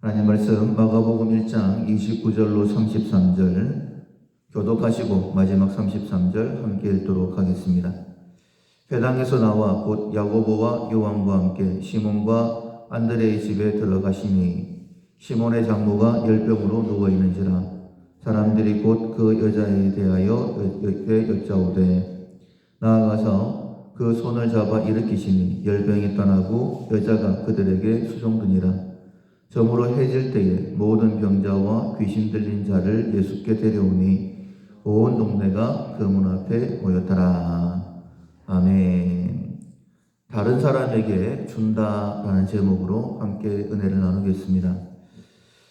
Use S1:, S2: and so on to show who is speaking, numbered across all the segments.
S1: 하나님 말씀 마가복음 1장 29절로 33절 교독하시고 마지막 33절 함께 읽도록 하겠습니다. 회당에서 나와 곧 야고보와 요한과 함께 시몬과 안드레의 집에 들어가시니 시몬의 장모가 열병으로 누워있는지라 사람들이 곧 그 여자에 대하여 여짜오되 나아가서 그 손을 잡아 일으키시니 열병이 떠나고 여자가 그들에게 수종드니라. 저물어 해질 때에 모든 병자와 귀신 들린 자를 예수께 데려오니 온 동네가 그 문 앞에 모였더라. 아멘. 다른 사람에게 준다라는 제목으로 함께 은혜를 나누겠습니다.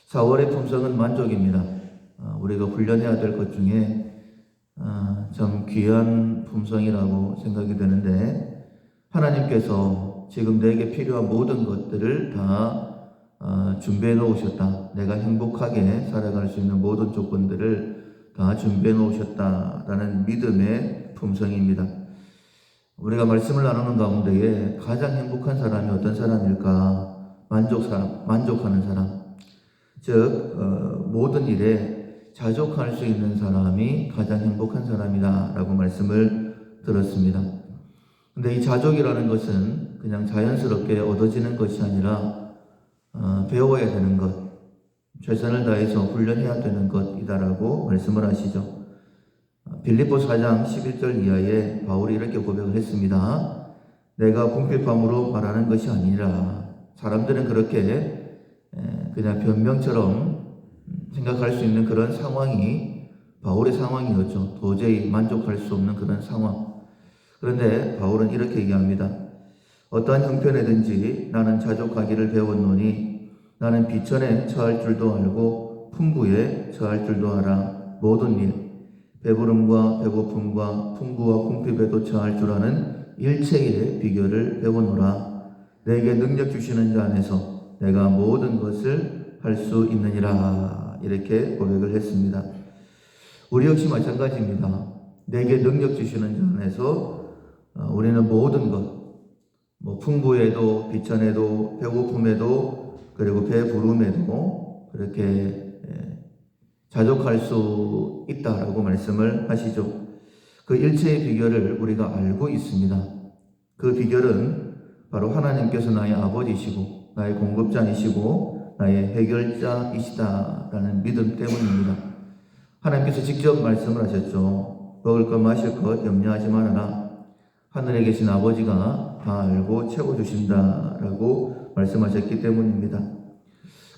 S1: 4월의 품성은 만족입니다. 우리가 훈련해야 될 것 중에 참 귀한 품성이라고 생각이 되는데, 하나님께서 지금 내게 필요한 모든 것들을 다 준비해 놓으셨다. 내가 행복하게 살아갈 수 있는 모든 조건들을 다 준비해 놓으셨다라는 믿음의 품성입니다. 우리가 말씀을 나누는 가운데에 가장 행복한 사람이 어떤 사람일까? 만족하는 사람. 즉 모든 일에 자족할 수 있는 사람이 가장 행복한 사람이다 라고 말씀을 들었습니다. 근데 이 자족이라는 것은 그냥 자연스럽게 얻어지는 것이 아니라 배워야 되는 것, 최선을 다해서 훈련해야 되는 것이다라고 말씀을 하시죠. 빌립보 4장 11절 이하에 바울이 이렇게 고백을 했습니다. 내가 궁핍함으로 말하는 것이 아니라. 사람들은 그렇게 그냥 변명처럼 생각할 수 있는 그런 상황이 바울의 상황이었죠. 도저히 만족할 수 없는 그런 상황. 그런데 바울은 이렇게 얘기합니다. 어떠한 형편에든지 나는 자족하기를 배웠노니 나는 비천에 처할 줄도 알고 풍부에 처할 줄도 알아. 모든 일, 배부름과 배고픔과 풍부와 궁핍에도 처할 줄 아는 일체의 비결을 배웠노라. 내게 능력 주시는 자 안에서 내가 모든 것을 할 수 있느니라. 이렇게 고백을 했습니다. 우리 역시 마찬가지입니다. 내게 능력 주시는 자 안에서 우리는 모든 것, 풍부에도 비천에도 배고픔에도 그리고 배부름에도 그렇게 자족할 수 있다라고 말씀을 하시죠. 그 일체의 비결을 우리가 알고 있습니다. 그 비결은 바로 하나님께서 나의 아버지시고 나의 공급자이시고 나의 해결자이시다라는 믿음 때문입니다. 하나님께서 직접 말씀을 하셨죠. 먹을 것 마실 것 염려하지 말아라. 하늘에 계신 아버지가 다 알고 채워주신다라고 말씀하셨기 때문입니다.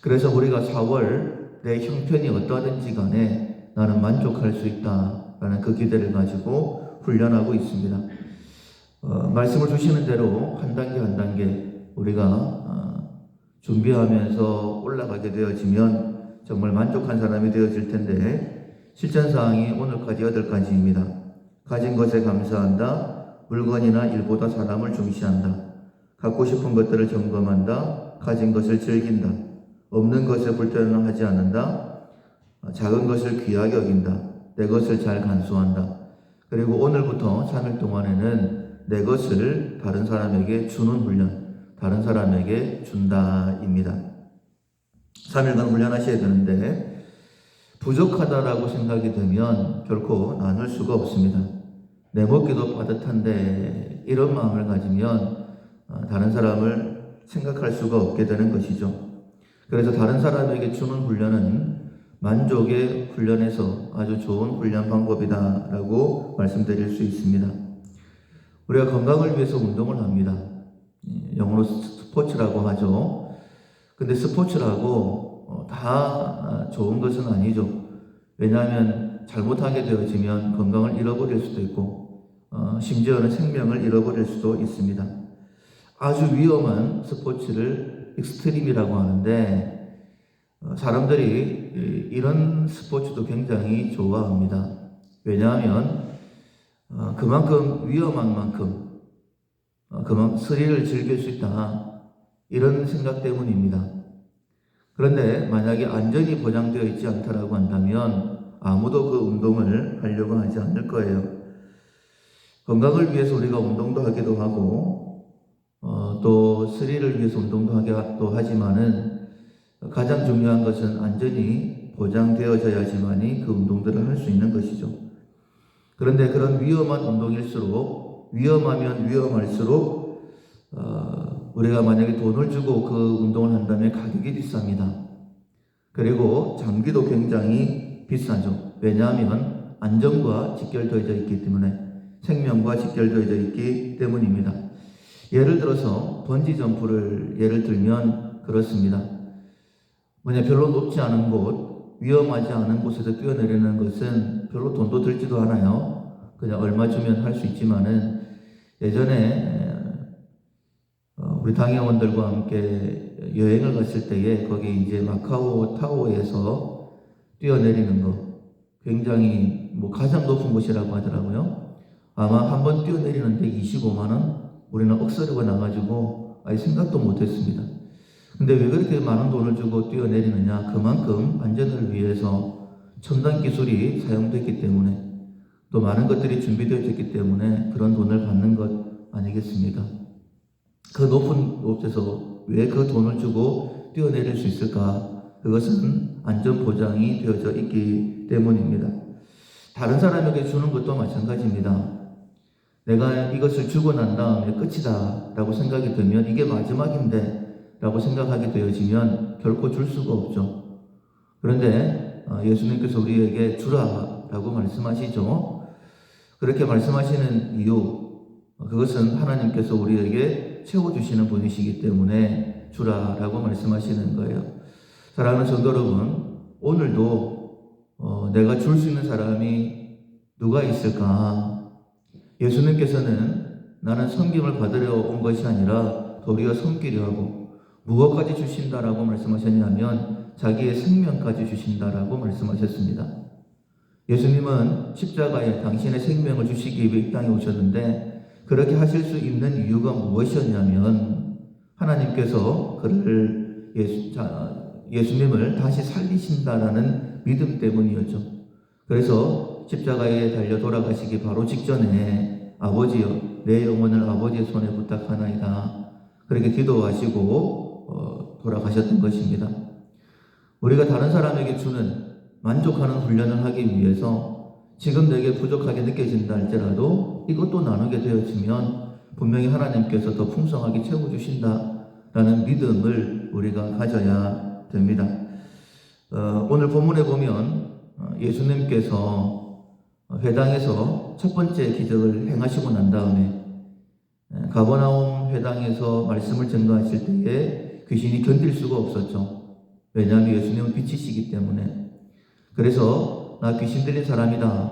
S1: 그래서 우리가 4월 내 형편이 어떠하든지 간에 나는 만족할 수 있다라는 그 기대를 가지고 훈련하고 있습니다. 말씀을 주시는 대로 한 단계 한 단계 우리가 준비하면서 올라가게 되어지면 정말 만족한 사람이 되어질 텐데, 실천사항이 오늘까지 8가지입니다. 가진 것에 감사한다. 물건이나 일보다 사람을 중시한다. 갖고 싶은 것들을 점검한다. 가진 것을 즐긴다. 없는 것에 불편하지 않는다. 작은 것을 귀하게 여긴다. 내 것을 잘 간수한다. 그리고 오늘부터 3일 동안에는 내 것을 다른 사람에게 주는 훈련, 다른 사람에게 준다입니다. 3일간 훈련하셔야 되는데, 부족하다라고 생각이 되면 결코 나눌 수가 없습니다. 내 먹기도 빠듯한데 이런 마음을 가지면 다른 사람을 생각할 수가 없게 되는 것이죠. 그래서 다른 사람에게 주는 훈련은 만족의 훈련에서 아주 좋은 훈련 방법이다라고 말씀드릴 수 있습니다. 우리가 건강을 위해서 운동을 합니다. 영어로 스포츠라고 하죠. 근데 스포츠라고 다 좋은 것은 아니죠. 왜냐하면 잘못하게 되어지면 건강을 잃어버릴 수도 있고 심지어는 생명을 잃어버릴 수도 있습니다. 아주 위험한 스포츠를 익스트림이라고 하는데, 사람들이 이런 스포츠도 굉장히 좋아합니다. 왜냐하면 그만큼 위험한 만큼 그만큼 스릴을 즐길 수 있다, 이런 생각 때문입니다. 그런데 만약에 안전이 보장되어 있지 않다라고 한다면 아무도 그 운동을 하려고 하지 않을 거예요. 건강을 위해서 우리가 운동도 하기도 하고 또 스릴을 위해서 운동도 하기도 하지만은 가장 중요한 것은 안전이 보장되어져야지만이 그 운동들을 할 수 있는 것이죠. 그런데 그런 위험한 운동일수록 위험하면 위험할수록 우리가 만약에 돈을 주고 그 운동을 한다면 가격이 비쌉니다. 그리고 장비도 굉장히 비싸죠. 왜냐하면 안전과 직결되어져 있기 때문에, 생명과 직결되어져 있기 때문입니다. 예를 들어서 번지 점프를 예를 들면 그렇습니다. 별로 높지 않은 곳, 위험하지 않은 곳에서 뛰어내리는 것은 별로 돈도 들지도 않아요. 그냥 얼마 주면 할 수 있지만은, 예전에 우리 당회원들과 함께 여행을 갔을 때에 거기 이제 마카오 타워에서 뛰어내리는 거, 굉장히 가장 높은 곳이라고 하더라고요. 아마 한 번 뛰어내리는데 25만 원? 우리는 억서르고 나가지고 아예 생각도 못했습니다. 근데 왜 그렇게 많은 돈을 주고 뛰어내리느냐? 그만큼 안전을 위해서 첨단 기술이 사용됐기 때문에, 또 많은 것들이 준비되어 있기 때문에 그런 돈을 받는 것 아니겠습니까? 그 높은 곳에서 왜 그 돈을 주고 뛰어내릴 수 있을까? 그것은 안전 보장이 되어져 있기 때문입니다. 다른 사람에게 주는 것도 마찬가지입니다. 내가 이것을 주고 난 다음에 끝이다 라고 생각이 들면, 이게 마지막인데 라고 생각하게 되어지면 결코 줄 수가 없죠. 그런데 예수님께서 우리에게 주라 라고 말씀하시죠. 그렇게 말씀하시는 이유, 그것은 하나님께서 우리에게 채워주시는 분이시기 때문에 주라 라고 말씀하시는 거예요. 사랑하는 성도 여러분, 오늘도 내가 줄 수 있는 사람이 누가 있을까? 예수님께서는 나는 섬김을 받으려 온 것이 아니라 도리어 섬기려 하고, 무엇까지 주신다라고 말씀하셨냐면 자기의 생명까지 주신다라고 말씀하셨습니다. 예수님은 십자가에 당신의 생명을 주시기 위해 이 땅에 오셨는데, 그렇게 하실 수 있는 이유가 무엇이었냐면 하나님께서 그를 예수님을 다시 살리신다라는 믿음 때문이었죠. 그래서 십자가에 달려 돌아가시기 바로 직전에 아버지여 내 영혼을 아버지의 손에 부탁하나이다, 그렇게 기도하시고 돌아가셨던 것입니다. 우리가 다른 사람에게 주는 만족하는 훈련을 하기 위해서 지금 내게 부족하게 느껴진다 할지라도 이것도 나누게 되어지면 분명히 하나님께서 더 풍성하게 채워주신다라는 믿음을 우리가 가져야 됩니다. 오늘 본문에 보면 예수님께서 회당에서 첫 번째 기적을 행하시고 난 다음에 가버나움 회당에서 말씀을 전가하실 때에 귀신이 견딜 수가 없었죠. 왜냐하면 예수님은 빛이시기 때문에. 그래서 나 귀신 들린 사람이다,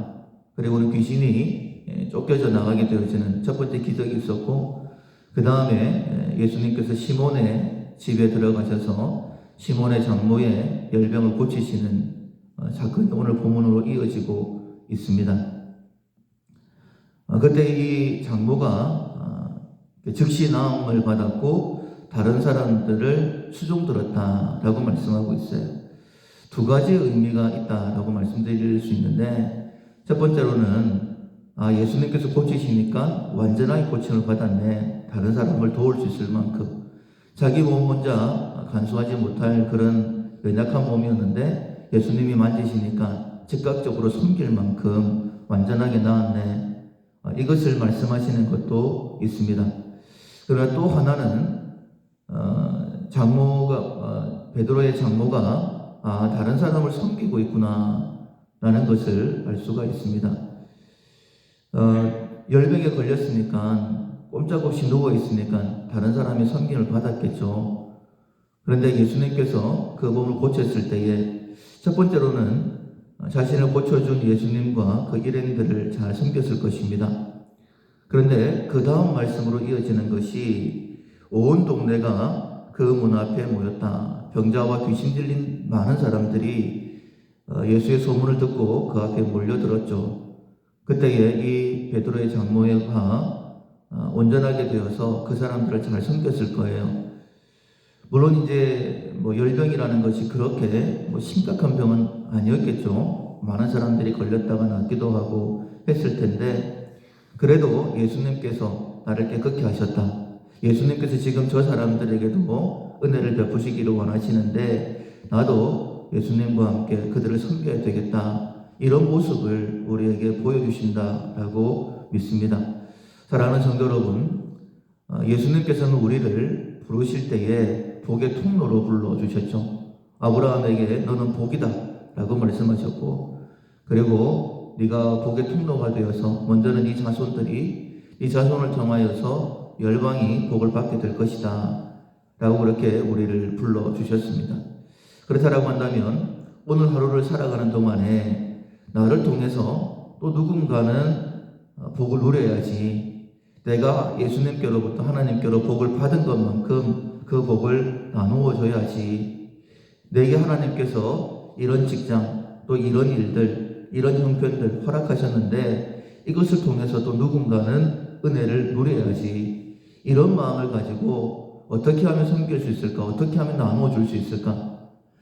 S1: 그리고 귀신이 쫓겨져 나가게 되어지는 첫 번째 기적이 있었고, 그 다음에 예수님께서 시몬의 집에 들어가셔서 시몬의 장모의 열병을 고치시는 사건이 오늘 본문으로 이어지고 있습니다. 그때 이 장모가 즉시 나음을 받았고 다른 사람들을 수종들었다라고 말씀하고 있어요. 두 가지 의미가 있다라고 말씀드릴 수 있는데, 첫 번째로는 예수님께서 고치시니까 완전하게 고침을 받았네, 다른 사람을 도울 수 있을 만큼. 자기 몸 혼자 간수하지 못할 그런 연약한 몸이었는데 예수님이 만지시니까 즉각적으로 섬길 만큼 완전하게 나았네, 이것을 말씀하시는 것도 있습니다. 그러나 또 하나는 베드로의 장모가 다른 사람을 섬기고 있구나 라는 것을 알 수가 있습니다. 열병에 걸렸으니까 꼼짝없이 누워있으니까 다른 사람이 섬김을 받았겠죠. 그런데 예수님께서 그 몸을 고쳤을 때에 첫 번째로는 자신을 고쳐준 예수님과 그 일행들을 잘 섬겼을 것입니다. 그런데 그 다음 말씀으로 이어지는 것이 온 동네가 그 문 앞에 모였다. 병자와 귀신 들린 많은 사람들이 예수의 소문을 듣고 그 앞에 몰려들었죠. 그때에 이 베드로의 장모가 온전하게 되어서 그 사람들을 잘 섬겼을 거예요. 물론 이제 열병이라는 것이 그렇게 심각한 병은 아니었겠죠. 많은 사람들이 걸렸다가 낫기도 하고 했을 텐데, 그래도 예수님께서 나를 깨끗게 하셨다, 예수님께서 지금 저 사람들에게도 은혜를 베푸시기를 원하시는데 나도 예수님과 함께 그들을 섬겨야 되겠다. 이런 모습을 우리에게 보여주신다라고 믿습니다. 사랑하는 성도 여러분, 예수님께서는 우리를 부르실 때에 복의 통로로 불러주셨죠. 아브라함에게 너는 복이다 라고 말씀하셨고, 그리고 네가 복의 통로가 되어서 먼저는 이 자손들이 이 자손을 통하여서 열방이 복을 받게 될 것이다 라고 그렇게 우리를 불러주셨습니다. 그렇다라고 한다면 오늘 하루를 살아가는 동안에 나를 통해서 또 누군가는 복을 누려야지, 내가 예수님께로부터 하나님께로 복을 받은 것만큼 그 복을 나누어 줘야지, 내게 하나님께서 이런 직장 또 이런 일들 이런 형편들 허락하셨는데 이것을 통해서 또 누군가는 은혜를 누려야지, 이런 마음을 가지고 어떻게 하면 섬길 수 있을까, 어떻게 하면 나누어 줄 수 있을까,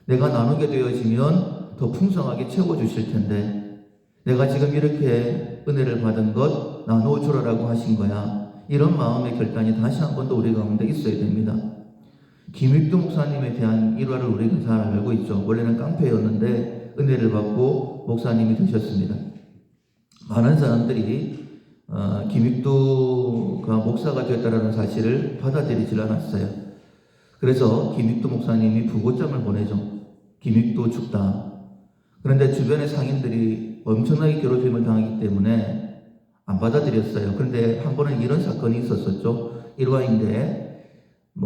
S1: 내가 나누게 되어지면 더 풍성하게 채워주실 텐데 내가 지금 이렇게 은혜를 받은 것 나누어 주라고 하신 거야, 이런 마음의 결단이 다시 한 번 더 우리 가운데 있어야 됩니다. 김익두 목사님에 대한 일화를 우리가 잘 알고 있죠. 원래는 깡패였는데 은혜를 받고 목사님이 되셨습니다. 많은 사람들이 김익두가 목사가 되었다는 사실을 받아들이질 않았어요. 그래서 김익두 목사님이 부고장을 보내죠. 김익두 죽다. 그런데 주변의 상인들이 엄청나게 괴롭힘을 당하기 때문에 안 받아들였어요. 그런데 한 번은 이런 사건이 있었었죠. 일화인데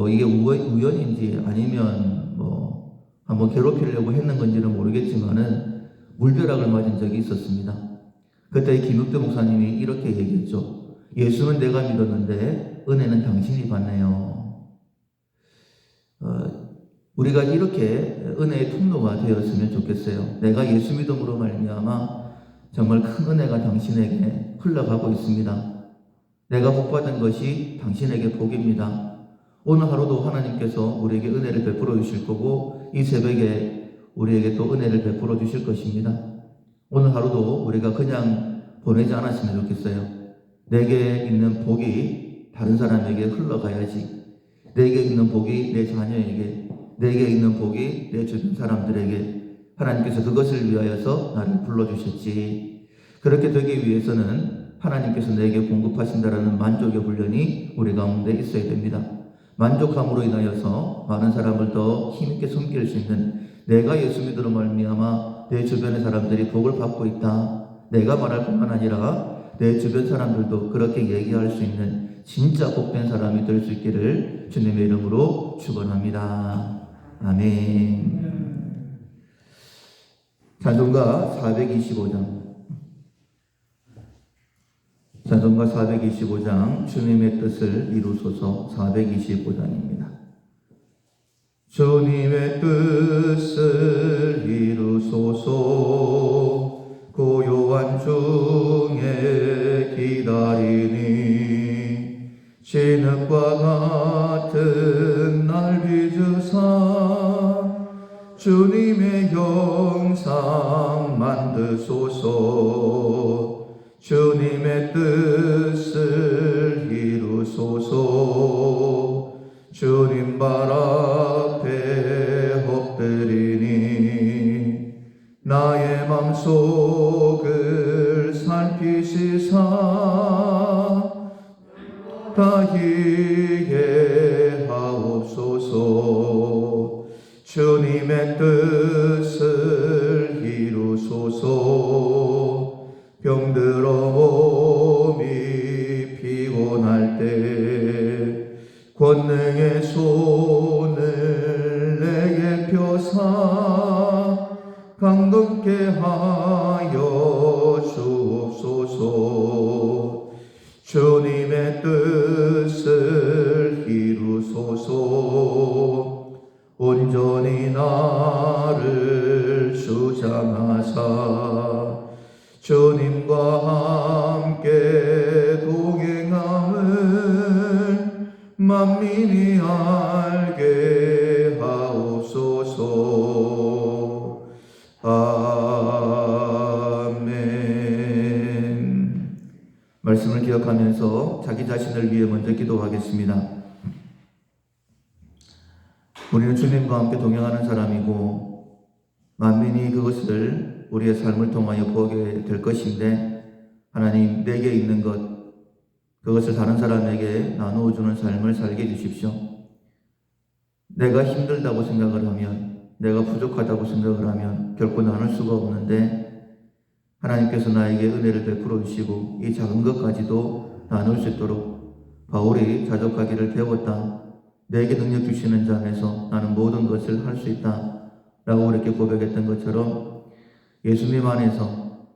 S1: 이게 우연인지 아니면 한번 괴롭히려고 했는 건지는 모르겠지만은 물벼락을 맞은 적이 있었습니다. 그때 김익두 목사님이 이렇게 얘기했죠. 예수는 내가 믿었는데 은혜는 당신이 받네요. 우리가 이렇게 은혜의 통로가 되었으면 좋겠어요. 내가 예수 믿음으로 말미암아 정말 큰 은혜가 당신에게 흘러가고 있습니다. 내가 복받은 것이 당신에게 복입니다. 오늘 하루도 하나님께서 우리에게 은혜를 베풀어 주실 거고 이 새벽에 우리에게 또 은혜를 베풀어 주실 것입니다. 오늘 하루도 우리가 그냥 보내지 않았으면 좋겠어요. 내게 있는 복이 다른 사람에게 흘러가야지. 내게 있는 복이 내 자녀에게, 내게 있는 복이 내 주변 사람들에게, 하나님께서 그것을 위하여서 나를 불러주셨지. 그렇게 되기 위해서는 하나님께서 내게 공급하신다라는 만족의 훈련이 우리 가운데 있어야 됩니다. 만족함으로 인하여서 많은 사람을 더 힘있게 섬길 수 있는, 내가 예수 믿음으로 말미암아 내 주변의 사람들이 복을 받고 있다, 내가 말할 뿐만 아니라 내 주변 사람들도 그렇게 얘기할 수 있는 진짜 복된 사람이 될 수 있기를 주님의 이름으로 축원합니다. 아멘. 찬송가 425장, 찬송가 425장 주님의 뜻을 이루소서. 425장입니다. 주님의 뜻을 이루소서. 고요한 중에 기다리니 진흙과 같은 날 빚으사 주님의 형상 만드소서. 주님의 뜻을 이루소서. 주님 발 앞에 엎드리니 나의 맘속을 살피시사 다히게 하옵소서. 주님의 뜻을 이루소서. 병들어 몸이 피곤할 때 권능의 손을 내게 펴사 강건케 하여 주옵소서. 주님의 뜻을 이루소서. 온전히 나를 주장하사 주님과 함께 동행함을 만민이 알게 하옵소서. 아멘. 말씀을 기억하면서 자기 자신을 위해 먼저 기도하겠습니다. 우리는 주님과 함께 동행하는 사람이고 만민이 그것을 우리의 삶을 통하여 보게 될 것인데, 하나님, 내게 있는 것, 그것을 다른 사람에게 나누어 주는 삶을 살게 해주십시오. 내가 힘들다고 생각을 하면, 내가 부족하다고 생각을 하면 결코 나눌 수가 없는데, 하나님께서 나에게 은혜를 베풀어 주시고 이 작은 것까지도 나눌 수 있도록, 바울이 자족하기를 배웠다, 내게 능력 주시는 자 안에서 나는 모든 것을 할 수 있다 라고 그렇게 고백했던 것처럼, 예수님 안에서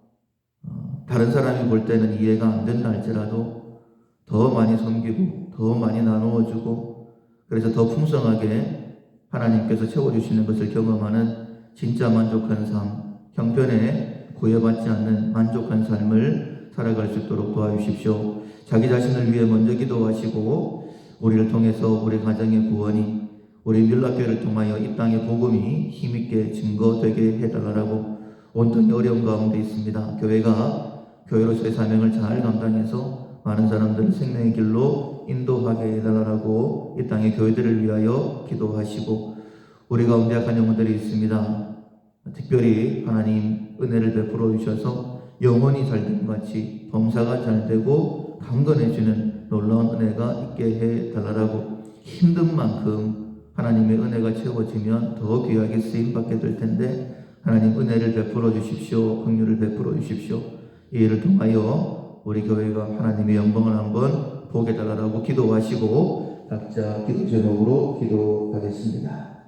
S1: 다른 사람이 볼 때는 이해가 안 된다 할지라도 더 많이 섬기고 더 많이 나누어 주고, 그래서 더 풍성하게 하나님께서 채워주시는 것을 경험하는 진짜 만족한 삶, 형편에 구애받지 않는 만족한 삶을 살아갈 수 있도록 도와주십시오. 자기 자신을 위해 먼저 기도하시고, 우리를 통해서 우리 가정의 구원이, 우리 밀락교회를 통하여 이 땅의 복음이 힘있게 증거되게 해달라고, 온통이 어려운 가운데 있습니다. 교회가 교회로서의 사명을 잘 감당해서 많은 사람들을 생명의 길로 인도하게 해달라고 이 땅의 교회들을 위하여 기도하시고, 우리 가운데 약한 영혼들이 있습니다. 특별히 하나님 은혜를 베풀어 주셔서 영혼이 잘됨 같이 범사가 잘되고 강건해지는 놀라운 은혜가 있게 해달라고, 힘든 만큼 하나님의 은혜가 채워지면 더 귀하게 쓰임받게 될 텐데, 하나님 은혜를 베풀어 주십시오. 긍휼을 베풀어 주십시오. 이 일을 통하여 우리 교회가 하나님의 영광을 한번 보게 달라고 기도하시고, 각자 기도 제목으로 기도하겠습니다.